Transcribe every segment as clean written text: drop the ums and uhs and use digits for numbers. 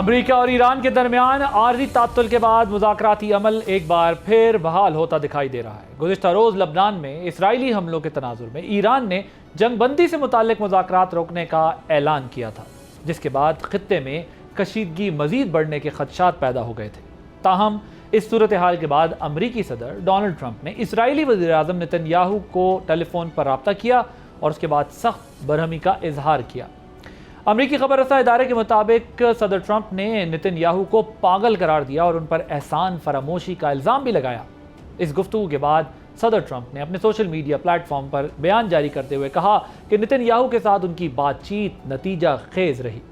America और Iran के दरमियान आर्जी तात्तुल के बाद मुज़ाकराती अमल एक बार फिर बहाल होता दिखाई दे रहा है। गुज़िश्ता रोज़ लबनान में इसराइली हमलों के तनाजुर में ईरान ने जंगबंदी से मुताल्लिक मुज़ाकरात रोकने का ऐलान किया था, जिसके बाद खित्ते में कशीदगी मज़ीद बढ़ने के खदशात पैदा हो गए थे। ताहम इस सूरत हाल के बाद अमरीकी सदर डोनाल्ड ट्रंप ने इसराइली वज़ीर-ए-आज़म नेतन्याहू को टेलीफोन पर रब्ता किया और उसके बाद सख्त बरहमी का इजहार किया। अमरीकी खबर रसा इदारे के मुताबिक सदर ट्रंप ने नेतन्याहू को पागल करार दिया और उन पर एहसान फरामोशी का इल्ज़ाम भी लगाया। इस गुफ्तगू के बाद सदर ट्रंप ने अपने सोशल मीडिया प्लेटफॉर्म पर बयान जारी करते हुए कहा कि नेतन्याहू के साथ उनकी बातचीत नतीजा खेज रही,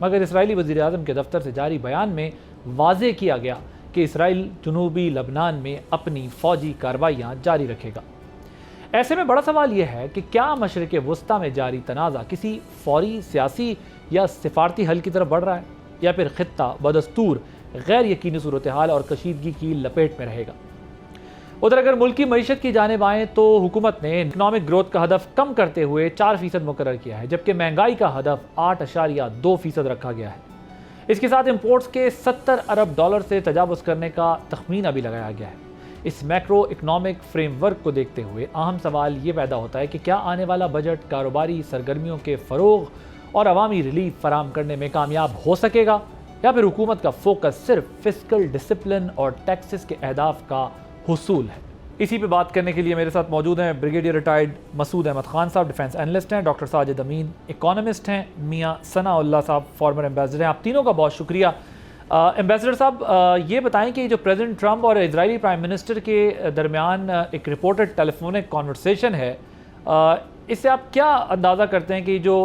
मगर इसराइली वज़ीर-ए-आज़म के दफ्तर से जारी बयान में वाज़ेह किया गया कि इसराइल जनूबी लबनान में अपनी फ़ौजी कार्रवाइयाँ जारी रखेगा। ऐसे में बड़ा सवाल यह है कि क्या मशरिक़ वुस्ता में जारी तनाज़ा किसी फौरी सियासी या सिफारती हल की तरफ बढ़ रहा है, या फिर खित्ता बदस्तूर गैर यकीनी सूरत हाल और कशीदगी की लपेट में रहेगा। उधर अगर मुल्क की मईशत की जानिब आएँ तो हुकूमत ने इकनॉमिक ग्रोथ का हदफ कम करते हुए 4% मुकर्रर किया है, जबकि महंगाई का हदफ 8.2% रखा गया है। इसके साथ इम्पोर्ट्स के 70 अरब डॉलर से तजावुज़ करने का तखमीना भी लगाया गया है। इस मैक्रो इकनॉमिक फ्रेमवर्क को देखते हुए अहम सवाल ये पैदा होता है कि क्या आने वाला बजट कारोबारी सरगर्मियों के फ़रोग़ और अवामी रिलीफ फराम करने में कामयाब हो सकेगा, या फिर हुकूमत का फोकस सिर्फ फिस्कल डिसिप्लिन और टैक्सेस के अहदाफ का हुसूल है। इसी पे बात करने के लिए मेरे साथ मौजूद हैं ब्रिगेडियर रिटायर्ड मसूद अहमद खान साहब, डिफेंस एनालिस्ट हैं, डॉक्टर साजिद अमीन इकोनॉमिस्ट हैं, मियाँ सनाउल्लाह साहब फॉर्मर एम्बेसडर हैं। आप तीनों का बहुत शुक्रिया। एम्बेसडर साहब, ये बताएं कि जो प्रेसिडेंट ट्रंप और इजरायली प्राइम मिनिस्टर के दरमियान एक रिपोर्टेड टेलीफोनिक कॉन्वर्सेशन है, इससे आप क्या अंदाज़ा करते हैं कि जो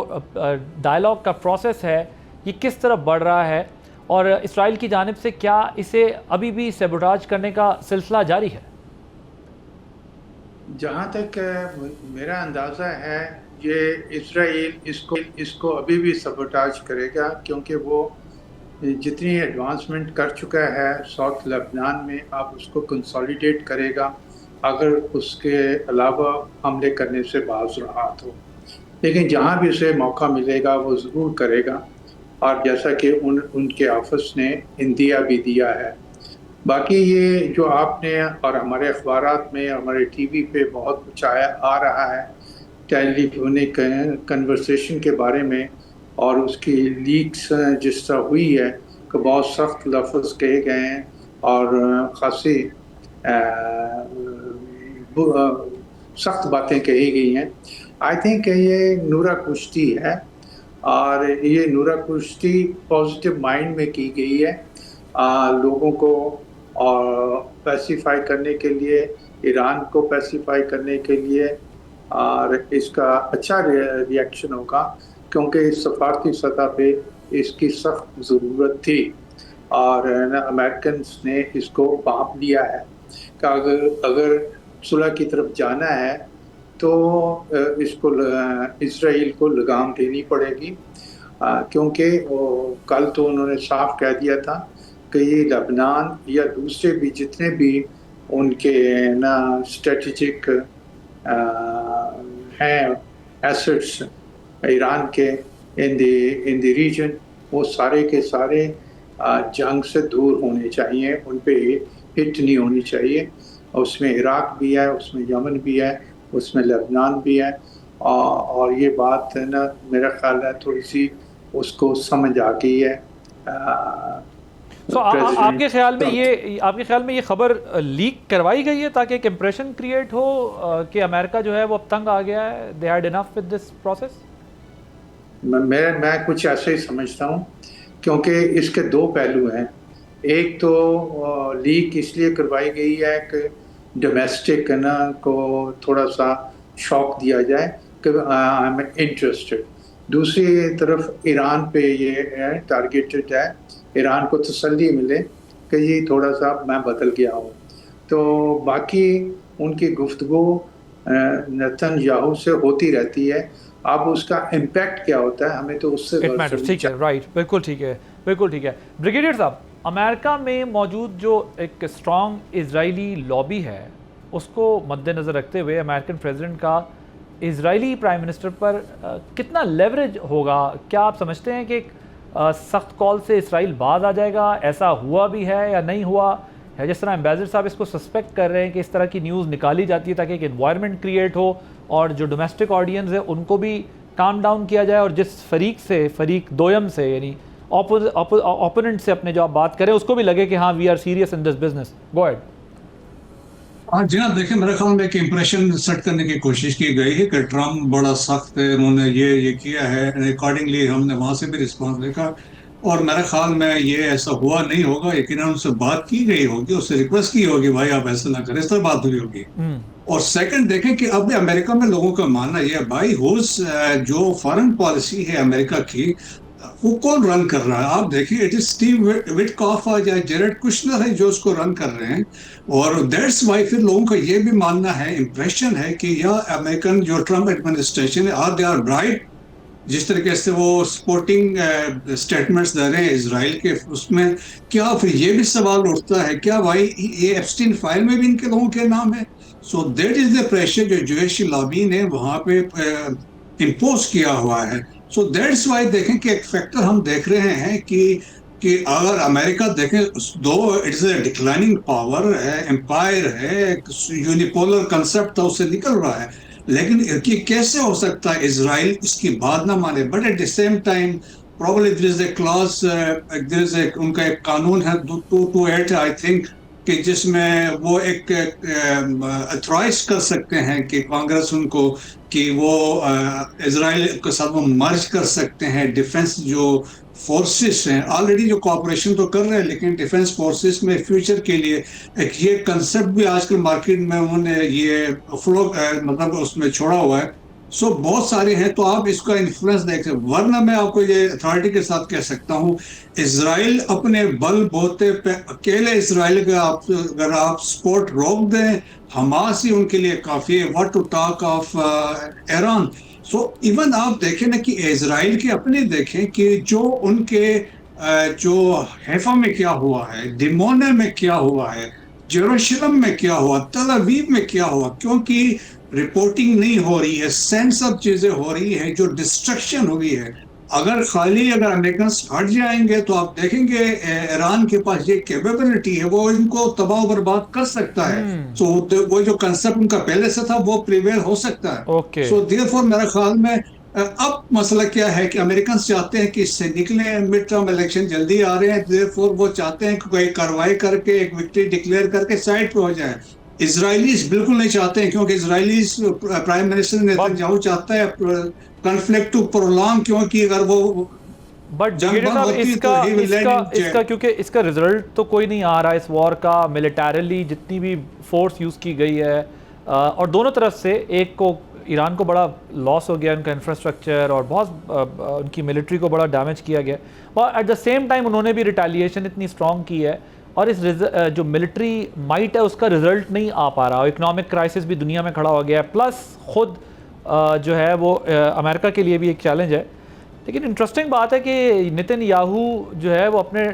डायलॉग का प्रोसेस है ये किस तरफ बढ़ रहा है, और इसराइल की जानिब से क्या इसे अभी भी सेबोटाज करने का सिलसिला जारी है? जहाँ तक मेरा अंदाज़ा है, ये इसराइल इसको अभी भी सबोटाज करेगा, क्योंकि वो जितनी एडवांसमेंट कर चुका है साउथ लेबनान में, अब उसको कंसोलिडेट करेगा अगर उसके अलावा हमले करने से बाज रहा तो। लेकिन जहाँ भी उसे मौका मिलेगा वो ज़रूर करेगा, और जैसा कि उनके ऑफिस ने इंदिया भी दिया है। बाकी ये जो आपने और हमारे अखबारात में, हमारे टीवी पे बहुत कुछ आ रहा है टेलीफोनिक कन्वर्सेशन के बारे में, और उसकी लीक्स जिस तरह हुई है कि बहुत सख्त लफ्ज़ कहे गए हैं और ख़ासी सख्त बातें कही गई हैं। आई थिंक ये नूरा कुश्ती है, और ये नूरा कुश्ती पॉजिटिव माइंड में की गई है, लोगों को और पैसिफाई करने के लिए, ईरान को पैसिफाई करने के लिए, और इसका अच्छा रिएक्शन होगा, क्योंकि सफारती सतह पे इसकी सख्त ज़रूरत थी, और अमेरिकन ने इसको भांप लिया है कि अगर सुलह की तरफ जाना है तो इसको इसराइल को लगाम देनी पड़ेगी, क्योंकि कल तो उन्होंने साफ कह दिया था कि ये लबनान या दूसरे भी जितने भी उनके ना स्ट्रेटजिक हैं एसेट्स ईरान के इन द रीजन, वो सारे के सारे जंग से दूर होने चाहिए, उन पे हिट नहीं होनी चाहिए। उसमें इराक भी है, उसमें यमन भी है, उसमें लेबनान भी है, और ये बात है ना, मेरा ख्याल है थोड़ी सी उसको समझ आ गई है। आपके ख्याल में ये खबर लीक करवाई गई है ताकि एक इम्प्रेशन क्रिएट हो कि अमेरिका जो है वो अब तंग आ गया है, they had enough with this process? मैं कुछ ऐसे ही समझता हूँ, क्योंकि इसके दो पहलू हैं। एक तो लीक इसलिए करवाई गई है कि डोमेस्टिक ना को थोड़ा सा शॉक दिया जाए कि आई एम इंटरेस्टेड। दूसरी तरफ ईरान पे ये टारगेटेड है, ईरान को तसल्ली मिले कि ये थोड़ा सा मैं बदल गया हूँ। तो बाकी उनकी गुफ्तगू नेतन्याहू से होती रहती है, अब उसका इम्पैक्ट क्या होता है हमें तो उससे ठीक है, राइट, बिल्कुल ठीक है, बिल्कुल ठीक है। ब्रिगेडियर साहब, अमेरिका में मौजूद जो एक स्ट्रॉन्ग इजरायली लॉबी है उसको मद्देनज़र रखते हुए अमेरिकन प्रेसिडेंट का इजरायली प्राइम मिनिस्टर पर कितना लेवरेज होगा? क्या आप समझते हैं कि सख्त कॉल से इसराइल बाज आ जाएगा? ऐसा हुआ भी है या नहीं हुआ है? जिस तरह एम्बेसडर साहब इसको सस्पेक्ट कर रहे हैं कि इस तरह की न्यूज़ निकाली जाती है ताकि एक एनवायरनमेंट क्रिएट हो और जो डोमेस्टिक ऑडियंस है उनको भी काम डाउन किया जाए, और जिस फरीक दोयम से यानी ओपोनेंट से अपने जो आप बात करें उसको भी लगे कि हाँ we are serious in this business. Go ahead. हाँ जी हाँ, देखिए मेरे ख्याल में एक इम्प्रेशन सेट करने की कोशिश की गई है कि ट्रम्प बड़ा सख्त है, उन्होंने ये किया है, अकॉर्डिंगली हमने वहां से भी रिस्पांस देखा। और मेरे ख्याल में ये ऐसा हुआ नहीं होगा, यकीन उनसे बात की गई होगी, उससे रिक्वेस्ट की होगी भाई आप ऐसा ना करें, इस तरह बात हुई होगी। और सेकंड देखें कि अब अमेरिका में लोगों का मानना यह है भाई जो फॉरेन पॉलिसी है अमेरिका की, वो कौन रन कर रहा है? आप देखिए, इट इज स्टीव विटकॉफ या जेरेड कुशनर है जो उसको रन कर रहे हैं। और दैट्स वाई फिर लोगों का ये भी मानना है, इंप्रेशन है कि यह अमेरिकन जो ट्रम्प एडमिनिस्ट्रेशन है, आर दे आर ब्राइट। जिस तरीके से वो स्पोर्टिंग स्टेटमेंट्स दे रहे हैं इसराइल के, उसमें क्या फिर ये भी सवाल उठता है क्या भाई ये एप्स्टीन फाइल में भी इनके लोगों के नाम है? So that is the pressure जो ज्यूइश लॉबी ने वहां पे इम्पोज किया हुआ है। सो दैट्स वाई देखें कि एक फैक्टर हम देख रहे हैं कि अगर अमेरिका देखें, दो इट्स ए डिक्लाइनिंग पावर है, एम्पायर है, यूनिपोलर कंसेप्ट था उससे निकल रहा है, लेकिन कि कैसे हो सकता है इसराइल इसकी बात ना माने? But at the same time probably there is a clause, there is a उनका एक कानून है 228 आई थिंक, कि जिसमें वो एक अथॉराइज कर सकते हैं कि कांग्रेस उनको कि वो इसराइल के साथ वो मर्ज कर सकते हैं डिफेंस जो फोर्सेस हैं। ऑलरेडी जो कॉपरेशन तो कर रहे हैं, लेकिन डिफेंस फोर्सेस में फ्यूचर के लिए एक ये कंसेप्ट भी आजकल मार्केट में उन्होंने ये फ्लो मतलब उसमें छोड़ा हुआ है। सो बहुत सारे हैं, तो आप इसका इन्फ्लुएंस देख सकते। वरना मैं आपको ये अथॉरिटी के साथ कह सकता हूँ, इसराइल अपने बल बोते पे अकेले इसराइल का अगर आप सपोर्ट रोक दें, हमास ही उनके लिए काफी है। What to talk of Iran. So even आप देखें ना कि इसराइल के अपने देखें कि जो उनके जो हैफा में क्या हुआ है, डिमोना में क्या हुआ है, जेरूशलम में क्या हुआ, तल अवीव में क्या हुआ, क्योंकि रिपोर्टिंग नहीं हो रही है, सेंस ऑफ चीजें हो रही है, जो डिस्ट्रक्शन हुई है। अगर अमेरिकन हट जाएंगे तो आप देखेंगे ईरान के पास ये कैपेबिलिटी है, वो इनको तबाह बर्बाद कर सकता है। सो वो जो कंसेप्ट उनका पहले से था वो प्रिवेल हो सकता है। सो देयरफॉर मेरे ख्याल में अब मसला क्या है कि अमेरिकन चाहते हैं कि इससे निकले, मिड टर्म इलेक्शन जल्दी आ रहे हैं, देयरफॉर वो चाहते हैं कि कोई कार्रवाई करके एक विक्ट्री डिक्लेयर करके साइड पे हो जाए। इजरायलीज बिल्कुल नहीं चाहते हैं, क्योंकि इजरायलीज प्राइम मिनिस्टर नेतन्याहू चाहता है कॉन्फ्लिक्ट टू प्रोलॉन्ग, क्योंकि अगर वो बट साहब इसका क्योंकि इसका रिजल्ट तो कोई नहीं आ रहा इस वॉर का, मिलिटरली जितनी भी फोर्स यूज़ की गई है और दोनों तरफ से, एक को ईरान को बड़ा लॉस हो गया, उनका इंफ्रास्ट्रक्चर और बहुत उनकी मिलिट्री को बड़ा डैमेज किया गया, और एट द सेम टाइम उन्होंने भी रिटेलिएशन इतनी स्ट्रॉन्ग की है, और इस जो मिलिट्री माइट है उसका रिजल्ट नहीं आ पा रहा, इकोनॉमिक क्राइसिस भी दुनिया में खड़ा हो गया है, प्लस खुद जो है वो अमेरिका के लिए भी एक चैलेंज है। लेकिन इंटरेस्टिंग बात है कि नेतन्याहू जो है वो अपने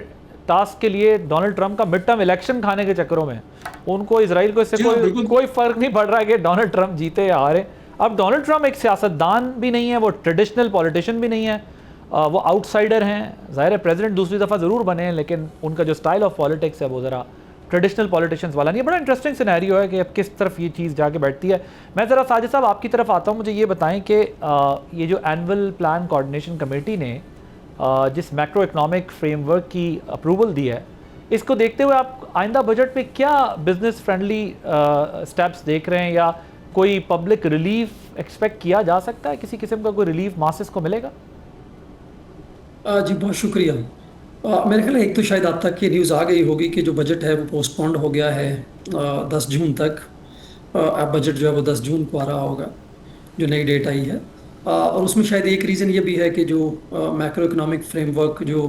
टास्क के लिए डोनाल्ड ट्रंप का मिड टर्म इलेक्शन खाने के चक्करों में, उनको इसराइल को इससे कोई फ़र्क नहीं पड़ रहा है कि डोनाल्ड ट्रंप जीते या हारे। अब डोनाल्ड ट्रंप एक सियासतदान भी नहीं है, वो ट्रेडिशनल पॉलिटिशियन भी नहीं है, वो आउटसाइडर हैं। ज़ाहिर है प्रेसिडेंट दूसरी दफ़ा ज़रूर बने हैं, लेकिन उनका जो स्टाइल ऑफ पॉलिटिक्स है वो ज़रा ट्रेडिशनल पॉलिटिशियंस वाला नहीं है। बड़ा इंटरेस्टिंग सिनेरियो है कि अब किस तरफ ये चीज़ जाके बैठती है। मैं ज़रा साजिद साहब आपकी तरफ आता हूँ, मुझे ये बताएं कि ये जो एनुअल प्लान कोऑर्डिनेशन कमेटी ने जिस मैक्रो इकनॉमिक फ्रेमवर्क की अप्रूवल दी है, इसको देखते हुए आप आइंदा बजट में क्या बिजनेस फ्रेंडली स्टेप्स देख रहे हैं, या कोई पब्लिक रिलीफ एक्सपेक्ट किया जा सकता है? किसी किस्म का कोई रिलीफ मासेस को मिलेगा? जी बहुत शुक्रिया। मेरे ख्याल एक तो शायद आप तक ये न्यूज़ आ गई होगी कि जो बजट है वो पोस्टपोन्ड हो गया है 10 जून तक। अब बजट जो है वो 10 जून को आ रहा होगा, जो नई डेट आई है। और उसमें शायद एक रीज़न ये भी है कि जो मैक्रो इकोनॉमिक फ्रेमवर्क जो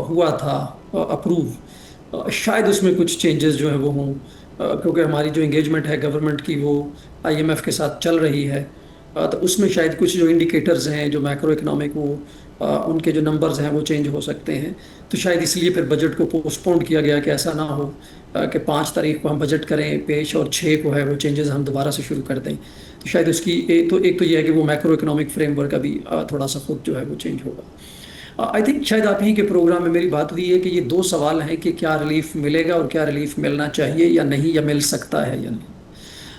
हुआ था अप्रूव, शायद उसमें कुछ चेंजेस जो है वो हों, क्योंकि हमारी जो इंगेजमेंट है गवर्नमेंट की वो IMF के साथ चल रही है। तो उसमें शायद कुछ जो इंडिकेटर्स हैं जो मैक्रो इकोनॉमिक, वो उनके जो नंबर्स हैं वो चेंज हो सकते हैं। तो शायद इसलिए फिर बजट को पोस्टपोन्ड किया गया कि ऐसा ना हो कि 5 तारीख को हम बजट करें पेश और 6 को है वो चेंजेस हम दोबारा से शुरू कर दें। तो शायद उसकी एक तो ये है कि वो मैक्रो इकोनॉमिक फ्रेमवर्क अभी थोड़ा सा खुद जो है वो चेंज होगा। आई थिंक शायद आप ही के प्रोग्राम में मेरी बात हुई है कि ये दो सवाल हैं कि क्या रिलीफ मिलेगा और क्या रिलीफ मिलना चाहिए या नहीं, या मिल सकता है या नहीं।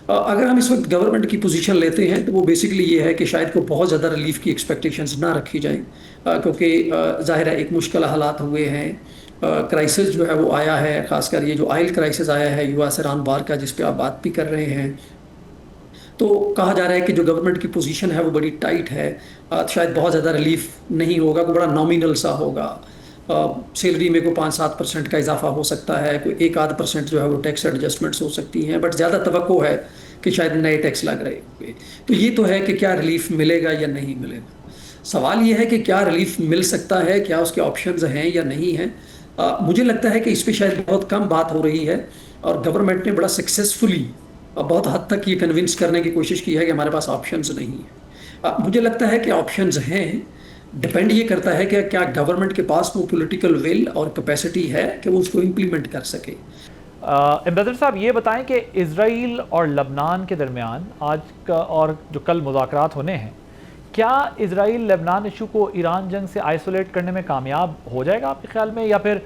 अगर हम इस वक्त गवर्नमेंट की पोजीशन लेते हैं तो वो बेसिकली ये है कि शायद को बहुत ज़्यादा रिलीफ की एक्सपेक्टेशंस ना रखी जाए, क्योंकि जाहिर है एक मुश्किल हालात हुए हैं। क्राइसिस जो है वो आया है, खासकर ये जो ऑयल क्राइसिस आया है यूएस ईरान वार का, जिस पे आप बात भी कर रहे हैं। तो कहा जा रहा है कि जो गवर्नमेंट की पोजीशन है वो बड़ी टाइट है। शायद बहुत ज़्यादा रिलीफ नहीं होगा, कोई बड़ा नॉमिनल सा होगा। सैलरी में कोई 5-7% का इजाफा हो सकता है, कोई 1-8% जो है वो टैक्स एडजस्टमेंट्स हो सकती हैं, बट ज़्यादा तवक्को है कि शायद नए टैक्स लग रहे होंगे। तो ये तो है कि क्या रिलीफ मिलेगा या नहीं मिलेगा। सवाल ये है कि क्या रिलीफ मिल सकता है, क्या उसके ऑप्शंस हैं या नहीं हैं। मुझे लगता है कि इस पे शायद बहुत कम बात हो रही है, और गवर्नमेंट ने बड़ा सक्सेसफुली बहुत हद तक ये कन्विंस करने की कोशिश की है कि हमारे पास ऑप्शंस नहीं है। मुझे लगता है कि ऑप्शंस हैं। डिपेंड ये करता है कि क्या गवर्नमेंट के पास वो पॉलिटिकल विल और कैपेसिटी है कि वो उसको इम्प्लीमेंट कर सके। एम्बेसडर साहब, ये बताएं कि इजराइल और लबनान के दरमियान आज का और जो कल मुज़ाकरात होने हैं, क्या इजराइल लबनान इशू को ईरान जंग से आइसोलेट करने में कामयाब हो जाएगा आपके ख्याल में, या फिर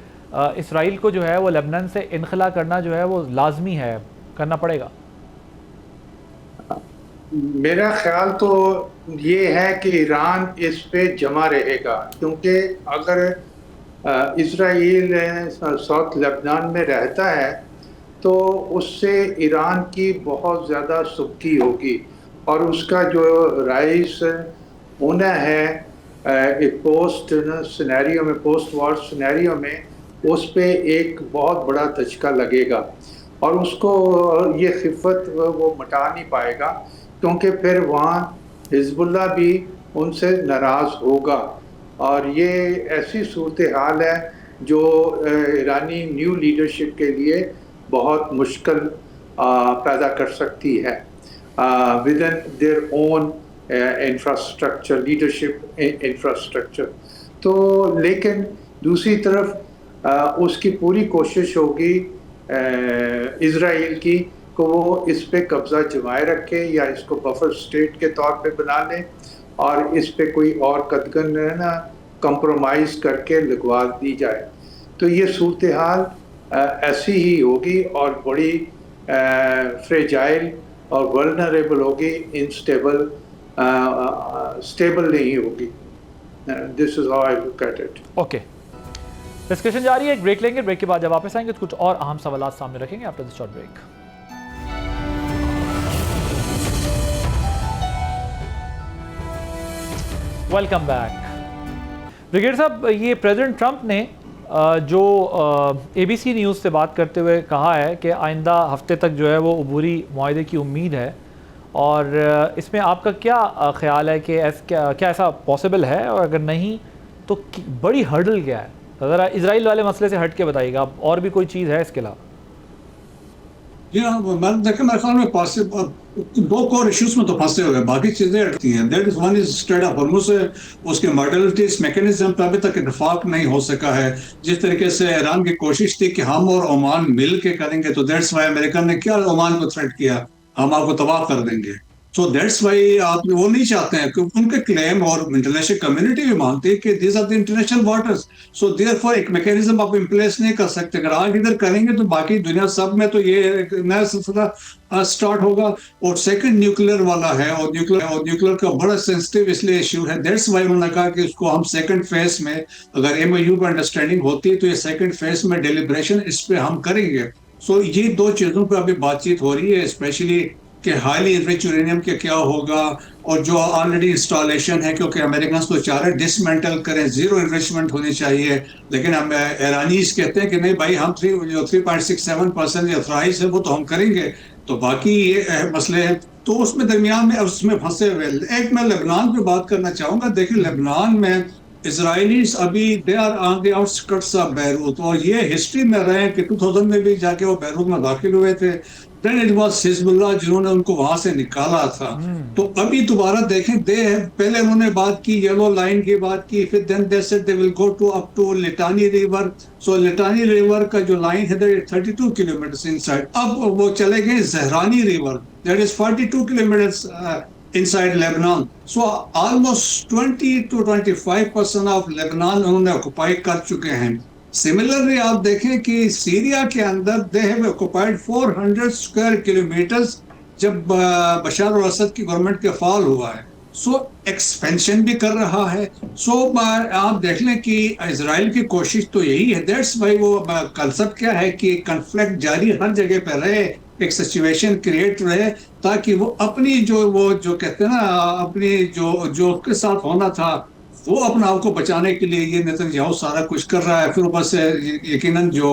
इसराइल को जो है वो लबनान से इनखला करना जो है वो लाजमी है, करना पड़ेगा? मेरा ख्याल तो ये है कि ईरान इस पे जमा रहेगा, क्योंकि अगर इजराइल साउथ लेबनान में रहता है तो उससे ईरान की बहुत ज़्यादा सुबकी होगी, और उसका जो राइस होना है एक पोस्ट सिनेरियो में, पोस्ट वॉर सिनेरियो में, उस पे एक बहुत बड़ा धचका लगेगा, और उसको ये खिफत वो मिटा नहीं पाएगा, क्योंकि फिर वहाँ हिजबुल्लाह भी उनसे नाराज़ होगा। और ये ऐसी सूरत हाल है जो ईरानी न्यू लीडरशिप के लिए बहुत मुश्किल पैदा कर सकती है with in their own infrastructure, leadership infrastructure. तो लेकिन दूसरी तरफ उसकी पूरी कोशिश होगी इजराइल की को वो इस पे कब्ज़ा जमाए रखे, या इसको बफर स्टेट के तौर पे बना ले, और इस पे कोई और कदगन ना कंप्रोमाइज़ करके लगवा दी जाए। तो ये सूरत हाल ऐसी ही होगी, और बड़ी फ्रेजाइल और वल्नरेबल होगी, इनस्टेबल, स्टेबल नहीं होगी। This is how I look at it. Okay, discussion जारी है, एक ब्रेक लेंगे। ब्रेक के बाद जब वापस आएंगे तो कुछ और अहम सवाल सामने रखेंगे after this short break. Welcome back. Brigade साहब, ये प्रेसिडेंट ट्रंप ने जो ABC न्यूज़ से बात करते हुए कहा है कि आइंदा हफ्ते तक जो है वो अबूरी मुआहदे की उम्मीद है, और इसमें आपका क्या ख्याल है कि क्या ऐसा पॉसिबल है, और अगर नहीं तो बड़ी हर्डल क्या है? ज़रा इजराइल वाले मसले से हट के बताइएगा, और भी कोई चीज़ है इसके अलावा? जी हाँ, मैं देखिए मेरे ख्याल में पॉसिबल दो कोर इश्यूज में तो फंसे हुए हैं, बाकी चीजें अटकी हैं। That is one is straight of Hormuz से उसके मॉडलिटीज मैकेनिज्म पर अभी तक इत्तेफाक नहीं हो सका है। जिस तरीके से ईरान की कोशिश थी कि हम और ओमान मिल के करेंगे, तो दैट्स वाई अमेरिका ने क्या ओमान को थ्रेट किया, हम आपको तबाह कर देंगे। सो दैट्स वाई आप वो नहीं चाहते हैं, क्योंकि उनके क्लेम और इंटरनेशनल कम्युनिटी भी मानती है कि this are the international waters. So therefore एक मैकेनिज्म आप इम्प्लेस नहीं कर सकते। अगर आज इधर करेंगे तो बाकी दुनिया सब में तो ये एक नया सिलसिला स्टार्ट होगा। और सेकंड न्यूक्लियर वाला है, और न्यूक्लियर का बड़ा सेंसिटिव इसलिए इश्यू है। दैट्स वाई उन्होंने कहा कि इसको हम सेकंड फेज में, अगर MOU पर अंडरस्टैंडिंग होती है तो ये सेकंड फेज में डेलिब्रेशन इस पे हम करेंगे। सो ये दो चीजों पर अभी बातचीत हो रही है, स्पेशली कि हाईली इनरिच यूरेनियम के क्या होगा, और जो ऑलरेडी इंस्टॉलेशन है, क्योंकि अमेरिकन तो चाह रहे डिसमेंटल करें, जीरो इन्वेस्टमेंट होनी चाहिए, लेकिन हम ईरानीज कहते हैं कि नहीं भाई, हम 3.67% ऑथराइज है वो तो हम करेंगे। तो बाकी ये मसले हैं, तो उसमें दरमियान में उसमें फंसे हुए। एक मैं लेबनान पे बात करना चाहूंगा। देखिए लेबनान में इसराइलीज अभी they are on the outskirts of Beirut, और ये हिस्ट्री में रहे कि 2000 में भी जाके वो बैरूत में दाखिल हुए थे। देन इट वाज हिजबुल्लाह जिन्होंने उनको वहां से निकाला था। तो अभी दोबारा देखें, पहले उन्होंने बात की, येलो लाइन की बात की, फिर then they said they will go to up to Litani river. सो लिटानी रिवर का जो लाइन है 32 किलोमीटर इनसाइड। अब वो चले गए Zahrani river, that is 42 kilometre inside Lebanon. So almost 20 to 25% of Lebanon उन्होंने ऑक्युपाई कर चुके हैं. सिमिलरली आप देखें कि सीरिया के अंदर they have occupied 400 square kilometres जब बशार अल असद की गवर्नमेंट के फॉल हुआ है. सो एक्सपेंशन भी कर रहा है. सो आप देख लें कि इजराइल की कोशिश तो यही है. दैट्स वाई वो कंसेप्ट क्या है कि कन्फ्लिक्ट जारी हर जगह पर रहे, एक सिचुएशन क्रिएट रहे, ताकि वो अपनी जो कहते हैं ना, अपनी जो उसके साथ होना था वो अपना आप को बचाने के लिए ये नेतन्याहू सारा कुछ कर रहा है. फिर ऊपर से यकीनन जो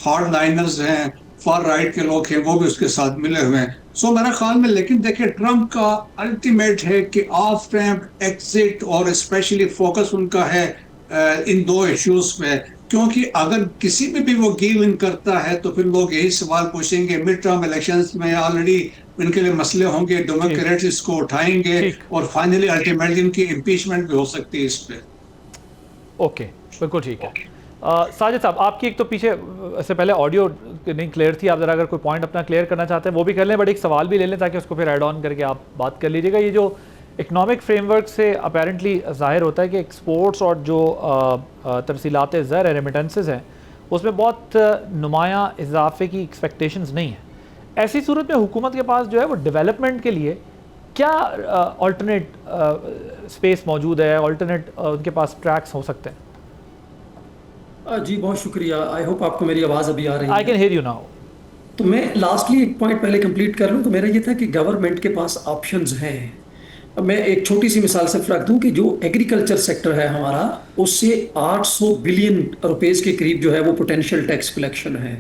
हार्ड लाइनर्स हैं, फार राइट के लोग हैं, वो भी उसके साथ मिले हुए हैं. सो मेरा ख्याल में, लेकिन देखिए ट्रम्प का अल्टीमेट है कि ऑफ रैम्प एग्जिट, और स्पेशली फोकस उनका है इन दो इश्यूज पे, क्योंकि अगर किसी में भी वो गिव इन करता है तो फिर लोग यही सवाल पूछेंगे. मिड टर्म इलेक्शंस में ऑलरेडी इनके लिए मसले होंगे, डेमोक्रेट्स इसको उठाएंगे और फाइनली अल्टीमेटली इनकी इम्पीचमेंट भी हो सकती है इस पे. ओके, बिल्कुल ठीक है. साजिद साहब, आपकी एक तो पीछे से पहले ऑडियो नहीं क्लियर थी, आप ज़रा अगर कोई पॉइंट अपना क्लियर करना चाहते हैं वो भी कर लें, बट एक सवाल भी ले लें ताकि उसको फिर ऐड ऑन करके आप बात कर लीजिएगा. ये जो इकनॉमिक फ्रेमवर्क से अपेरेंटली ज़ाहिर होता है कि एक्सपोर्ट्स और जो तरसीलात ज़र रेमिटेंसेस हैं उसमें बहुत नुमायाँ इजाफे की एक्सपेक्टेशंस नहीं है. ऐसी सूरत में हुकूमत के पास जो है वो डेवलपमेंट के लिए क्या अल्टरनेट स्पेस मौजूद है, अल्टरनेट उनके पास ट्रैक्स हो सकते हैं? जी बहुत शुक्रिया. आई होप आपको मेरी आवाज़ अभी आ रही है. I can hear you now. तो मैं लास्टली एक पॉइंट पहले कंप्लीट कर लूँ. तो मेरा ये था कि गवर्नमेंट के पास ऑप्शंस हैं. अब मैं एक छोटी सी मिसाल से रख दूं कि जो एग्रीकल्चर सेक्टर है हमारा, उससे 800 बिलियन रुपीस के करीब जो है वो पोटेंशियल टैक्स कलेक्शन है,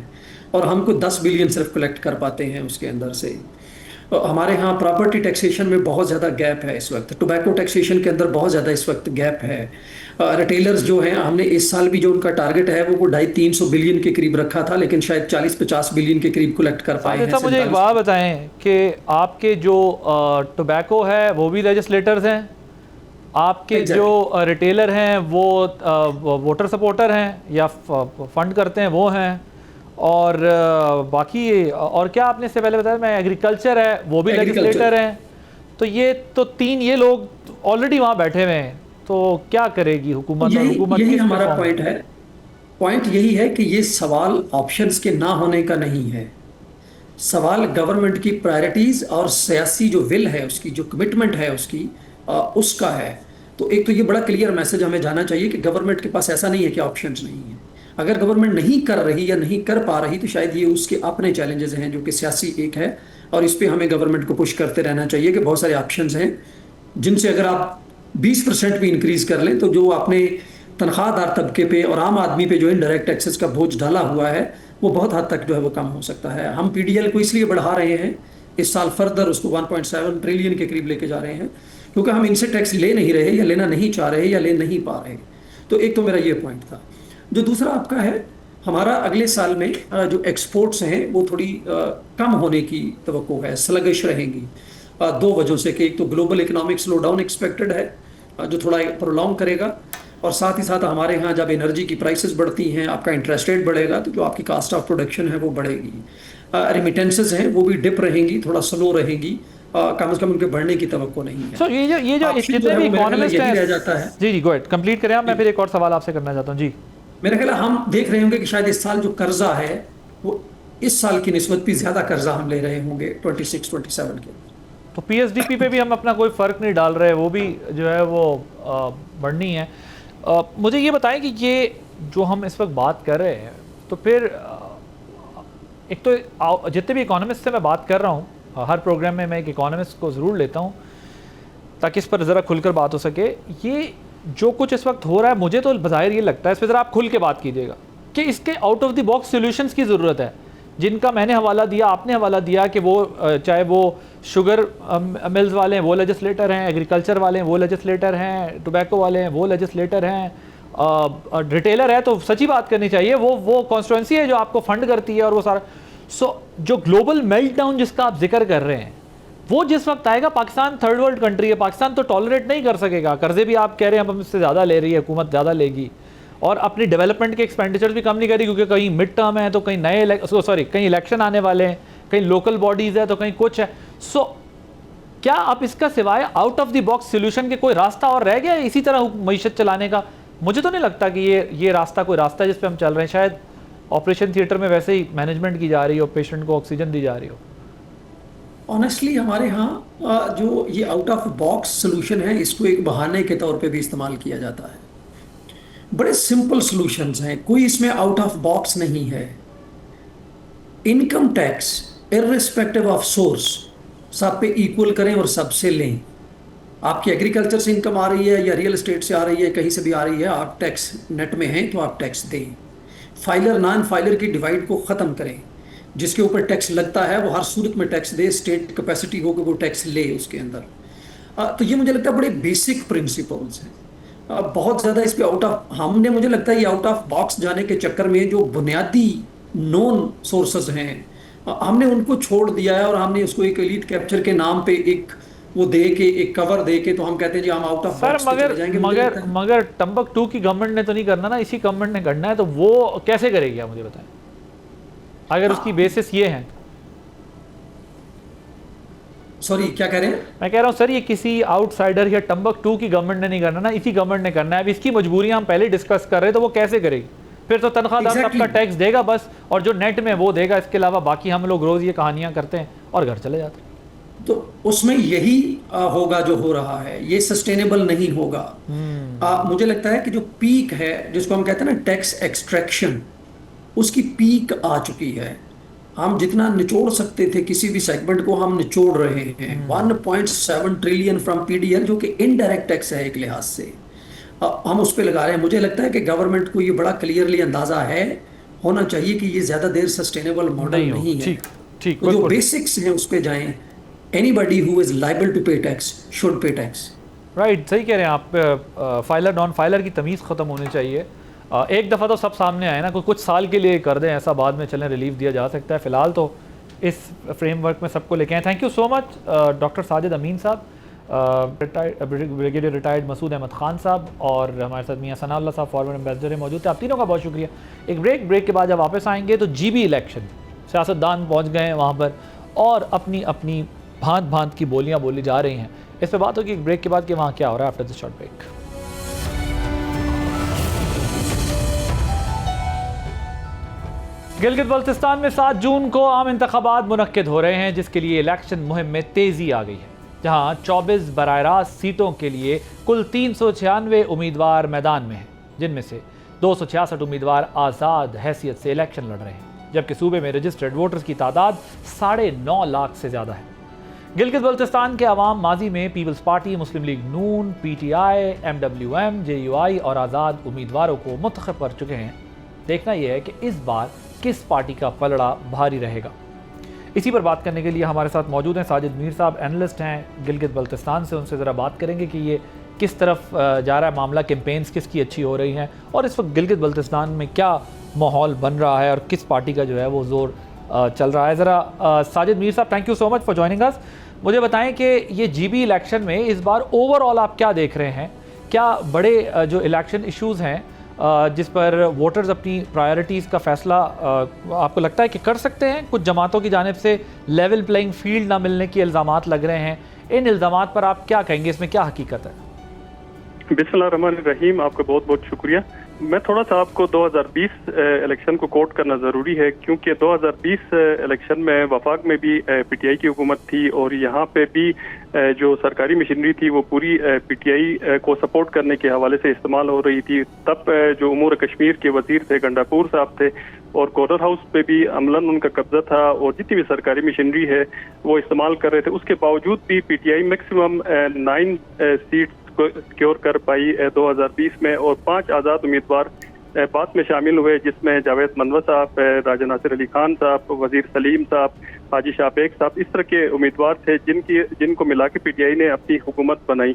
और हमको 10 बिलियन सिर्फ कलेक्ट कर पाते हैं उसके अंदर से. हमारे यहाँ प्रॉपर्टी टैक्सेशन में बहुत ज़्यादा गैप है इस वक्त. टोबैको टैक्सेशन के अंदर बहुत ज़्यादा इस वक्त गैप है. रिटेलर्स जो हैं, हमने इस साल भी जो उनका टारगेट है वो 250-300 बिलियन के करीब रखा था, लेकिन शायद 40-50 बिलियन के करीब कलेक्ट कर पाए हैं. मुझे एक बात बताएं कि आपके जो टोबैको है वो भी लेजिस्लेटर्स हैं, आपके जो रिटेलर हैं वो वोटर सपोर्टर हैं या फंड करते हैं वो हैं, और बाकी और क्या आपने इससे पहले बताया, मैं एग्रीकल्चर है वो भी लेजिस्लेटर हैं. तो ये तीन ये लोग ऑलरेडी वहाँ बैठे हुए हैं, तो क्या करेगी हुकूमत? यही हमारा पॉइंट है. पॉइंट यही है कि ये सवाल ऑप्शंस के ना होने का नहीं है. सवाल गवर्नमेंट की प्रायोरिटीज और सियासी जो विल है उसकी, जो कमिटमेंट है उसकी, उसका है. तो एक तो ये बड़ा क्लियर मैसेज हमें जाना चाहिए कि गवर्नमेंट के पास ऐसा नहीं है कि ऑप्शंस नहीं है. अगर गवर्नमेंट नहीं कर रही या नहीं कर पा रही तो शायद ये उसके अपने चैलेंजेस हैं जो कि सियासी एक है, और इस पे हमें गवर्नमेंट को पुश करते रहना चाहिए कि बहुत सारे ऑप्शंस हैं जिनसे अगर आप 20% भी इंक्रीज कर लें तो जो आपने तनख्वाहदार तबके पे और आम आदमी पे जो इनडायरेक्ट टैक्सेस का बोझ डाला हुआ है वो बहुत हद तक जो है वो कम हो सकता है. हम PDL को इसलिए बढ़ा रहे हैं इस साल, फर्दर उसको 1.7 ट्रिलियन के करीब लेके जा रहे हैं, क्योंकि हम इनसे टैक्स ले नहीं रहे या लेना नहीं चाह रहे या ले नहीं पा रहे. तो एक तो मेरा ये पॉइंट था. जो दूसरा आपका है, हमारा अगले साल में जो एक्सपोर्ट्स हैं वो थोड़ी कम होने की तवक्को है, स्लगिश रहेंगी. दो वजहों से कि एक तो global economic slow down expected है जो थोड़ा प्रोलॉन्ग करेगा, और साथ ही साथ हमारे यहाँ जब एनर्जी की प्राइसेस बढ़ती हैं, आपका इंटरेस्ट रेट बढ़ेगा तो जो आपकी कास्ट ऑफ प्रोडक्शन है वो बढ़ेगी. रेमिटेंसेस हैं वो भी डिप रहेंगी, थोड़ा स्लो रहेगी, कम से कम उनके बढ़ने की तवक्को नहीं है. So, ये जो जितने भी इकोनॉमिस्ट हैं, रह जाता है. जी गो अहेड, कंप्लीट करें आप. मैं फिर एक और सवाल आपसे करना चाहता हूँ. जी, मेरा ख्याल हम देख रहे होंगे कि शायद इस साल जो कर्जा है वो इस साल की निस्बत भी ज्यादा कर्जा हम ले रहे होंगे 26-27 के. तो PSDP पे भी हम अपना कोई फ़र्क नहीं डाल रहे, वो भी जो है वो बढ़नी है. मुझे ये बताएं कि ये जो हम इस वक्त बात कर रहे हैं, तो फिर एक तो जितने भी इकोनॉमिस्ट से मैं बात कर रहा हूँ, हर प्रोग्राम में मैं एक इकोनॉमिस्ट को ज़रूर लेता हूँ ताकि इस पर ज़रा खुलकर बात हो सके. ये जो कुछ इस वक्त हो रहा है, मुझे तो बज़ाहिर ये लगता है, इस पर ज़रा आप खुल के बात कीजिएगा कि इसके out of the box solutions की ज़रूरत है, जिनका मैंने हवाला दिया, आपने हवाला दिया कि वो चाहे वो शुगर मिल्स वाले हैं वो लेजिस्लेटर हैं, एग्रीकल्चर वाले हैं वो लेजिस्लेटर हैं, टोबैको वाले हैं वो लेजिस्लेटर हैं, रिटेलर है तो सच्ची बात करनी चाहिए, वो कॉन्स्टिट्यूंसी है जो आपको फंड करती है और वो सारा. जो ग्लोबल मेल्टडाउन जिसका आप जिक्र कर रहे हैं, वो जिस वक्त आएगा, पाकिस्तान थर्ड वर्ल्ड कंट्री है, पाकिस्तान तो टॉलरेट नहीं कर सकेगा. कर्जे भी आप कह रहे हैं हम इससे ज़्यादा ले रही है, हुकूमत ज़्यादा लेगी, और अपनी डेवलपमेंट के एक्सपेंडिचर भी कम नहीं करी, क्योंकि कहीं मिड टर्म है तो कहीं कहीं इलेक्शन आने वाले हैं, कहीं लोकल बॉडीज़ है तो कहीं कुछ है. क्या अब इसका सिवाय out of the box solution के कोई रास्ता और रह गया है इसी तरह मईशत चलाने का? मुझे तो नहीं लगता कि ये रास्ता कोई रास्ता है जिस पे हम चल रहे हैं। शायद ऑपरेशन थिएटर में वैसे ही मैनेजमेंट की जा रही हो, पेशेंट को ऑक्सीजन दी जा रही हो। ऑनेस्टली हमारे यहाँ जो ये आउट ऑफ बॉक्स सोल्यूशन है, इसको एक बहाने के तौर पे भी इस्तेमाल किया जाता है। बड़े सिंपल सॉल्यूशंस हैं, कोई इसमें आउट ऑफ बॉक्स नहीं है। Income tax irrespective of source सब पे इक्वल करें और सबसे लें। आपकी एग्रीकल्चर से इनकम आ रही है या रियल एस्टेट से आ रही है, कहीं से भी आ रही है, आप टैक्स नेट में हैं तो आप टैक्स दें। फाइलर नॉन फाइलर की डिवाइड को ख़त्म करें। जिसके ऊपर टैक्स लगता है वो हर सूरत में टैक्स दे, स्टेट कैपेसिटी हो कि वो टैक्स ले उसके अंदर। तो ये मुझे लगता है बड़े बेसिक प्रिंसिपल्स हैं। बहुत ज़्यादा इस पे आउट ऑफ, हमने मुझे लगता है ये आउट ऑफ बॉक्स जाने के चक्कर में जो बुनियादी नॉन सोर्सेज हैं हमने उनको छोड़ दिया है, और हमने उसको एक एलीट कैप्चर के नाम पे एक वो दे के, एक कवर दे के, तो हम कहते हैं जी हम आउट ऑफ बॉक्स पे चले जाएंगे। मगर टम्बकटू की गवर्नमेंट ने तो नहीं करना ना, इसी गवर्नमेंट ने करना है, तो वो कैसे करेगी आप मुझे बताएं, अगर उसकी बेसिस ये है। सॉरी क्या कह रहे हैं? मैं कह रहा हूँ सर, ये किसी आउटसाइडर या टम्बकटू की गवर्नमेंट ने नहीं करना ना, इसी गवर्नमेंट ने करना है। अब इसकी मजबूरियां हम पहले डिस्कस कर रहे हैं, तो वो कैसे करेगी? फिर तो तनख्वाहदार सबका टैक्स देगा बस, और जो नेट में वो देगा, इसके अलावा बाकी हम लोग रोज ये कहानियां करते हैं और घर चले जाते हैं। तो उसमें यही होगा जो हो रहा है, ये सस्टेनेबल नहीं होगा। मुझे लगता है कि जो पीक है जिसको हम कहते हैं ना टैक्स एक्सट्रैक्शन, उसकी पीक आ चुकी है। हम जितना निचोड़ सकते थे किसी भी सेगमेंट को हम निचोड़ रहे हैं। 1.7 ट्रिलियन फ्रॉम पीडीएल जो कि इनडायरेक्ट टैक्स है एक लिहाज से, हम उस पर लगा रहे हैं। मुझे लगता है कि गवर्नमेंट को ये बड़ा क्लियरली अंदाजा है, होना चाहिए कि ये ज्यादा देर सस्टेनेबल मॉडल नहीं है। ठीक, तो जो बेसिक्स हैं उस पर जाएं। Anybody who is liable to pay tax should pay tax. Right, सही कह रहे हैं आप। फाइलर नॉन फाइलर की तमीज़ ख़त्म होनी चाहिए। एक दफ़ा तो सब सामने आए ना, कुछ साल के लिए कर दें ऐसा, बाद में चलें रिलीफ दिया जा सकता है। फ़िलहाल तो इस फ्रेमवर्क में सबको लेके आए। Thank you so much doctor Sajid Amin साहब, ब्रिगेडियर रिटायर्ड मसूद अहमद खान साहब, और हमारे साथ मियां सनाउल्लाह साहब फॉरवर्ड एम्बेसडर मौजूद थे। आप तीनों का बहुत शुक्रिया। एक ब्रेक के बाद जब वापस आएंगे तो जीबी इलेक्शन, सियासतदान पहुँच गए हैं वहाँ पर और अपनी अपनी भांत भांत की बोलियाँ बोली जा रही हैं। इस पर बात होगी एक ब्रेक के बाद कि वहाँ क्या हो रहा है after this short break. Gilgit Baltistan में 7 जून को आम इंतखाबात मुनक्किद हो रहे हैं, जिसके लिए इलेक्शन मुहिम में तेज़ी आ गई है। जहां 24 बराह रास्त सीटों के लिए कुल 396 उम्मीदवार मैदान में हैं, जिनमें से 266 उम्मीदवार आज़ाद हैसियत से इलेक्शन लड़ रहे हैं, जबकि सूबे में रजिस्टर्ड वोटर्स की तादाद 9.5 लाख से ज़्यादा है। गिलगित बल्तिस्तान के अवाम माजी में पीपल्स पार्टी, मुस्लिम लीग नून, PTI, MWM, JUI और आज़ाद उम्मीदवारों को मुंतखब कर चुके हैं। देखना यह है कि इस बार किस पार्टी का पलड़ा भारी रहेगा। इसी पर बात करने के लिए हमारे साथ मौजूद हैं साजिद मीर साहब, एनालिस्ट हैं गिलगित बल्तिस्तान से। उनसे ज़रा बात करेंगे कि ये किस तरफ जा रहा है मामला, कैंपेन्स किसकी अच्छी हो रही हैं और इस वक्त गिलगित बल्तिस्तान में क्या माहौल बन रहा है और किस पार्टी का जो है वो ज़ोर चल रहा है। ज़रा साजिद मीर साहब, thank you so much for joining us. मुझे बताएं कि ये जीबी इलेक्शन में इस बार ओवरऑल आप क्या देख रहे हैं? क्या बड़े जो इलेक्शन इश्यूज़ हैं जिस पर वोटर्स अपनी प्रायोरिटीज़ का फ़ैसला आपको लगता है कि कर सकते हैं? कुछ जमातों की जानिब से लेवल प्लेइंग फील्ड ना मिलने के इल्ज़ामात लग रहे हैं, इन इल्ज़ामात पर आप क्या कहेंगे? इसमें क्या हकीकत है? बिस्मिल्लाहिर्रहमानिर्रहीम, आपका बहुत बहुत शुक्रिया। मैं थोड़ा सा आपको 2020 इलेक्शन को कोट करना ज़रूरी है, क्योंकि 2020 इलेक्शन में वफाक में भी PTI की हुकूमत थी और यहाँ पे भी जो सरकारी मशीनरी थी वो पूरी PTI को सपोर्ट करने के हवाले से इस्तेमाल हो रही थी। तब जो उमूर कश्मीर के वजीर थे गंडापुर साहब थे और कॉर्नर हाउस पे भी अमलन उनका कब्जा था और जितनी भी सरकारी मशीनरी है वो इस्तेमाल कर रहे थे। उसके बावजूद भी PTI मैक्सिमम 9 सीट्स सिक्योर कर पाई 2020 में और 5 आज़ाद उम्मीदवार बाद में शामिल हुए, जिसमें जावेद मनवर साहब, राजा नासिर अली खान साहब, वजीर सलीम साहब, हाजी शाहबेग साहब, इस तरह के उम्मीदवार थे जिनको मिला के PTI ने अपनी हुकूमत बनाई।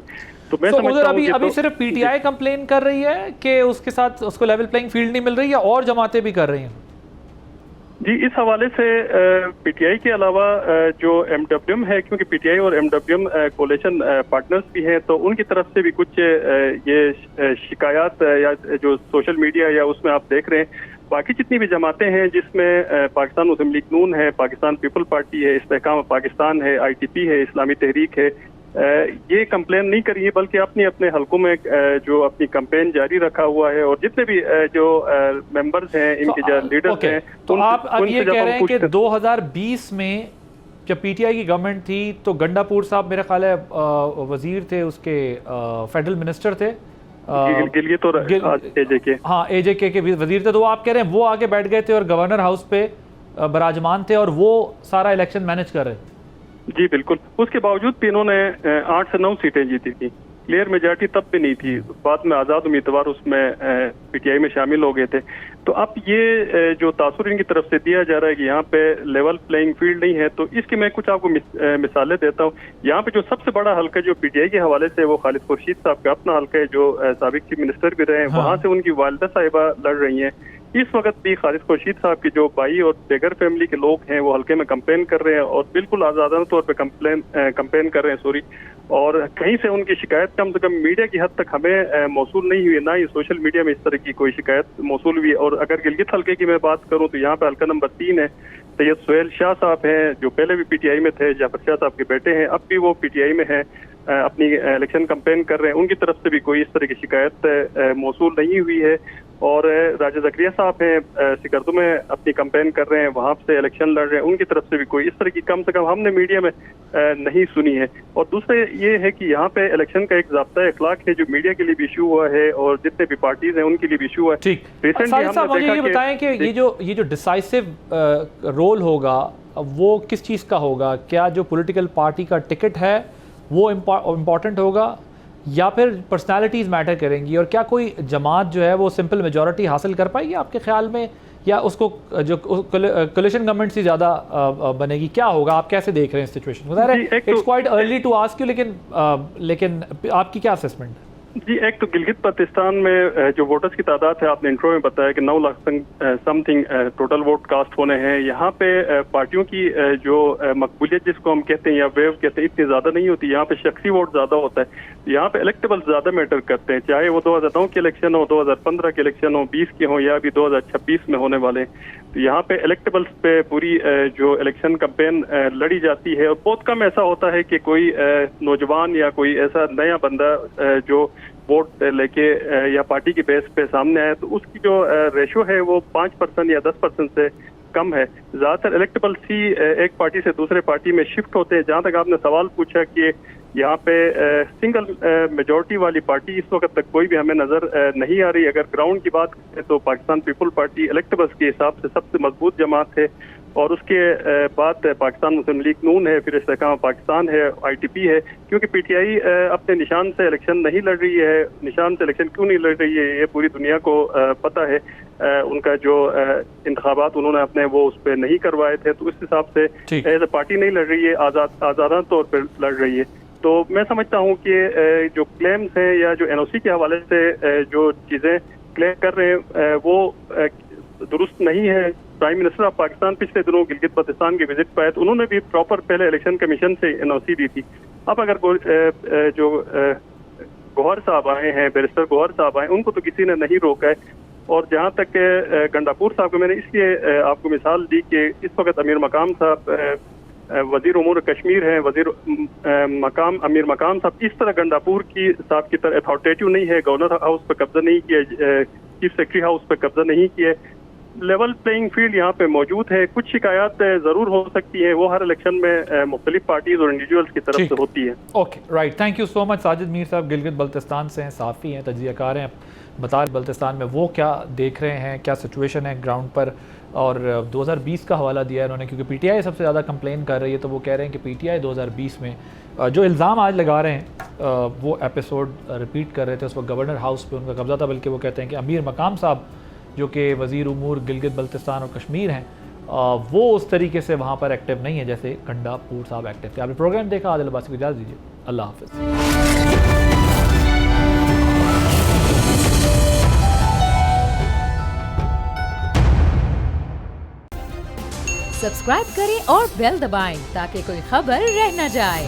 तो मैं समझता हूं कि अभी सिर्फ PTI कंप्लेन कर रही है कि उसके साथ उसको लेवल प्लेइंग फील्ड नहीं मिल रही है, और जमातें भी कर रही हैं? जी, इस हवाले से PTI के अलावा जो MWM है, क्योंकि PTI और MWM कोalition पार्टनर्स भी हैं, तो उनकी तरफ से भी कुछ ये शिकायत या जो सोशल मीडिया या उसमें आप देख रहे हैं बाकी जितनी भी जमातें हैं जिसमें पाकिस्तान मुस्लिम लीग नून है, पाकिस्तान पीपल पार्टी है, इस्तेहकाम पाकिस्तान है, ITP है, इस्लामी तहरीक है, ये कंप्लेन नहीं करी है बल्कि अपने अपने हलकों में जो अपनी कैंपेन जारी रखा हुआ है। और जितने भी जो मेंबर्स हैं, इनके जो लीडर्स हैं, तो आप अब ये कह रहे हैं कि 2020 में जब PTI की गवर्नमेंट थी तो गंडापुर साहब मेरा ख्याल है वजीर थे, उसके फेडरल मिनिस्टर थे, गिलगित और AJK, हाँ AJK के वजीर थे, तो आप कह रहे हैं वो आगे बैठ गए थे और गवर्नर हाउस पे बराजमान थे और वो सारा इलेक्शन मैनेज कर रहे थे। जी बिल्कुल। उसके बावजूद भी इन्होंने 8 से 9 सीटें जीती थी, क्लियर मेजॉरिटी तब भी नहीं थी, बाद में आज़ाद उम्मीदवार उसमें PTI में शामिल हो गए थे। तो अब ये जो तासुर इनकी तरफ से दिया जा रहा है कि यहाँ पे लेवल प्लेइंग फील्ड नहीं है, तो इसकी मैं कुछ आपको मिसालें देता हूँ। यहाँ पे जो सबसे बड़ा हल्का जो PTI के हवाले से वो खालिद खुर्शीद साहब का अपना हल्का है, जो साबिक चीफ मिनिस्टर भी रहे हैं, वहाँ से उनकी वालिदा साहिबा लड़ रही हैं। इस वक्त भी खालिद खुर्शीद साहब के जो भाई और बेगर फैमिली के लोग हैं वो हल्के में कंपेन कर रहे हैं और बिल्कुल आज़ादाना तौर पे कंपेन कर रहे हैं, और कहीं से उनकी शिकायत कम से कम मीडिया की हद तक हमें मौसूल नहीं हुई, ना ही सोशल मीडिया में इस तरह की कोई शिकायत मौसूल हुई। और अगर गिलगित हल्के की मैं बात करूं तो यहाँ पे हल्का नंबर 3 है, सैयद सुहेल शाह साहब हैं जो पहले भी PTI में थे, जाफर शाह साहब के बेटे हैं, अब भी वो PTI में हैं, अपनी इलेक्शन कंपेन कर रहे हैं। उनकी तरफ से भी कोई इस तरह की शिकायत मौसूल नहीं हुई है। और राजा ज़करिया साहब हैं सिकरदू में अपनी कंपेन कर रहे हैं, वहाँ से इलेक्शन लड़ रहे हैं, उनकी तरफ से भी कोई इस तरह की कम से कम हमने मीडिया में नहीं सुनी है। और दूसरे ये है कि यहाँ पे इलेक्शन का एक ज़ाब्ता अखलाक है जो मीडिया के लिए भी इशू हुआ है और जितने भी पार्टीज हैं उनके लिए भी इशू हुआ है। ठीक, मुझे ये बताएं कि ये जो डिसाइसिव रोल होगा वो किस चीज़ का होगा? क्या जो पॉलिटिकल पार्टी का टिकट है वो इम्पॉर्टेंट होगा या फिर पर्सनालिटीज़ मैटर करेंगी? और क्या कोई जमात जो है वो सिंपल मेजॉरिटी हासिल कर पाएगी आपके ख्याल में, या उसको जो कोलिशन गवर्नमेंट से ज़्यादा बनेगी? क्या होगा, आप कैसे देख रहे हैं सिचुएशन को? It's quite early to ask you, लेकिन आपकी क्या असेसमेंट है? जी, एक तो गिलगित बल्तिस्तान में जो वोटर्स की तादाद है, आपने इंट्रो में बताया कि 9 lakh something total vote cast होने हैं। यहाँ पे पार्टियों की जो मकबूलियत जिसको हम कहते हैं या वेव कहते हैं इतनी ज़्यादा नहीं होती। यहाँ पे शख्सी वोट ज़्यादा होता है, यहाँ पे इलेक्टेबल्स ज़्यादा मैटर करते हैं, चाहे वो 2009 के इलेक्शन हो, 2015 के इलेक्शन हो, 20 के हो या अभी 2026 में होने वाले। तो यहाँ पे इलेक्टेबल्स पे पूरी जो इलेक्शन कैंपेन लड़ी जाती है और बहुत कम ऐसा होता है कि कोई नौजवान या कोई ऐसा नया बंदा जो वोट लेके या पार्टी की बेस पे सामने आए, तो उसकी जो रेशो है वो 5% या 10% से कम है। ज़्यादातर इलेक्टेबल्स ही एक पार्टी से दूसरे पार्टी में शिफ्ट होते हैं। जहाँ तक आपने सवाल पूछा कि यहाँ पे सिंगल मेजॉरिटी वाली पार्टी इस वक्त तक कोई भी हमें नज़र नहीं आ रही। अगर ग्राउंड की बात करें तो पाकिस्तान पीपल पार्टी इलेक्टेबल्स के हिसाब से सबसे मजबूत जमात है, और उसके बाद पाकिस्तान मुस्लिम लीग नून है, फिर इस्तेहकाम पाकिस्तान है, ITP है। क्योंकि PTI अपने निशान से इलेक्शन नहीं लड़ रही है। निशान से इलेक्शन क्यों नहीं लड़ रही है ये पूरी दुनिया को पता है। उनका जो इंतखाबात उन्होंने अपने वो उस पर नहीं करवाए थे, तो उस हिसाब से एज ए पार्टी नहीं लड़ रही है, आज़ादाना तौर पर लड़ रही है। तो मैं समझता हूँ कि जो क्लेम्स हैं या जो NOC के हवाले से जो चीज़ें क्लेम कर रहे हैं वो दुरुस्त नहीं है। प्राइम मिनिस्टर ऑफ पाकिस्तान पिछले दिनों गिलगित बल्तिस्तान के विजिट पर आए तो उन्होंने भी प्रॉपर पहले इलेक्शन कमीशन से NOC दी थी। अब अगर जो गौहर साहब आए हैं, बैरिस्टर गौहर साहब आए, उनको तो किसी ने नहीं रोका है। और जहाँ तक गंडापुर साहब को मैंने इसलिए आपको मिसाल दी कि इस वक्त अमीर मकाम साहब वजीर उमूर कश्मीर हैं, वजीर मकाम अमीर मकाम साहब इस तरह गंडापुर की साहब की तरह अथॉरिटेटिव नहीं है, गवर्नर हाउस पर कब्जा नहीं किया, चीफ सेक्रेटरी हाउस पर कब्जा नहीं किया। लेवल प्लेइंग फील्ड यहाँ पे मौजूद है। कुछ शिकायत जरूर हो सकती है, वो हर इलेक्शन में मुख्तलिफ पार्टीज और इंडिविजुअल्स की तरफ से होती है। Okay, right, thank you so much. Sajid Mir साहब गिलगित बल्तिस्तान से हैं, साफ़ी हैं, तजियाकार हैं, बता बल्तिस्तान में वो क्या देख रहे हैं, क्या सिचुएशन है ग्राउंड पर। और 2020 का हवाला दिया है उन्होंने, क्योंकि PTI सबसे ज़्यादा कंप्लेन कर रही है, तो वो कह रहे हैं कि PTI 2020 में जो इल्ज़ाम आज लगा रहे हैं वो एपिसोड रिपीट कर रहे थे। उस वक्त गवर्नर हाउस पे उनका कब्ज़ा था, बल्कि वो कहते हैं कि अमीर मकाम साहब जो कि वज़ीर उमूर गिलगित बल्तिस्तान और कश्मीर हैं वो उस तरीके से वहाँ पर एक्टिव नहीं है जैसे गंडापुर साहब एक्टिव थे। आपने प्रोग्राम देखा, आदिल अब्बासी को इजाज़त दीजिए, अल्लाह हाफ़िज़। सब्सक्राइब करें और बेल दबाएं ताकि कोई खबर रह न जाए।